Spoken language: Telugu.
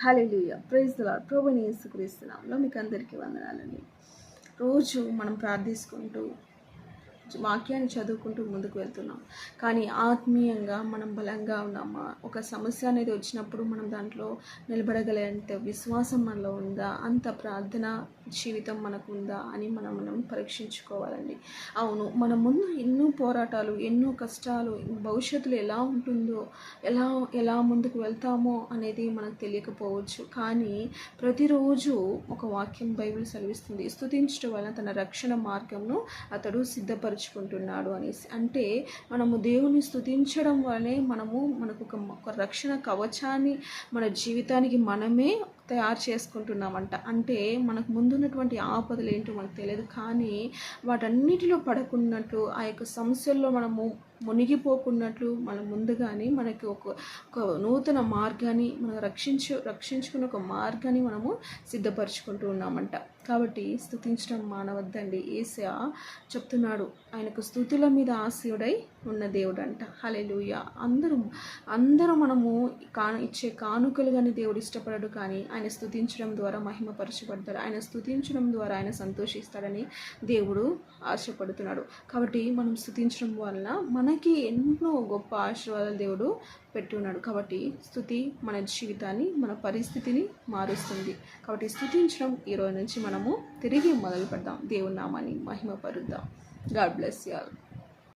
Hallelujah, praise the lord. ప్రభువైన యేసుక్రీస్తు నామములో మీకు అందరికీ వందనాలండి. రోజు మనం ప్రార్థించుకుంటూ వాక్యాన్ని చదువుకుంటూ ముందుకు వెళ్తున్నాం, కానీ ఆత్మీయంగా మనం బలంగా ఉన్నామా? ఒక సమస్య అనేది వచ్చినప్పుడు మనం దాంట్లో నిలబడగలేంత విశ్వాసం మనలో ఉందా? అంత ప్రార్థన జీవితం మనకు ఉందా అని మనం పరీక్షించుకోవాలండి. అవును, మన ముందు ఎన్నో పోరాటాలు, ఎన్నో కష్టాలు, భవిష్యత్తులో ఎలా ఉంటుందో, ఎలా ముందుకు వెళ్తామో అనేది మనకు తెలియకపోవచ్చు. కానీ ప్రతిరోజు ఒక వాక్యం బైబిల్ సెలవిస్తుంది, స్తుతించడం వలన తన రక్షణ మార్గంను అతడు సిద్ధపరుచుకుంటున్నాడు అనేసి. అంటే మనము దేవుని స్తుతించడం వల్లే మనకు ఒక రక్షణ కవచాన్ని మన జీవితానికి మనమే తయారు చేసుకుంటున్నామంట. అంటే మనకు ముందున్నటువంటి ఆపదలు ఏంటో మనకు తెలియదు, కానీ వాటన్నిటిలో పడకున్నట్టు, ఆ యొక్క సమస్యల్లో మనము మునిగిపోకున్నట్లు మనం ముందుగానే మనకి ఒక నూతన మార్గాన్ని, మనం రక్షించుకున్న ఒక మార్గాన్ని మనము సిద్ధపరచుకుంటూ ఉన్నామంట. కాబట్టి స్తుతించడం మానవద్దండి. యేసయ్య చెప్తున్నాడు, ఆయనకు స్తుతుల మీద ఆశయుడై ఉన్న దేవుడు అంట. హల్లెలూయా. అందరూ మనము ఇచ్చే కానుకలుగానే దేవుడు ఇష్టపడడు, కానీ ఆయన స్తుతించడం ద్వారా మహిమపరచబడతాడు. ఆయన స్తుతించడం ద్వారా ఆయన సంతోషిస్తాడని దేవుడు ఆశపడుతున్నాడు. కాబట్టి మనం స్తుతించడం వలన మనకి ఎన్నో గొప్ప ఆశీర్వాదాలు దేవుడు పెట్టి ఉన్నాడు. కాబట్టి స్తుతి మన జీవితాన్ని, మన పరిస్థితిని మారుస్తుంది. కాబట్టి స్తుతించడం ఈ రోజు నుంచి మనము తిరిగి మొదలు పెడదాం, దేవుని నామాన్ని మహిమపరుద్దాం. God bless you all.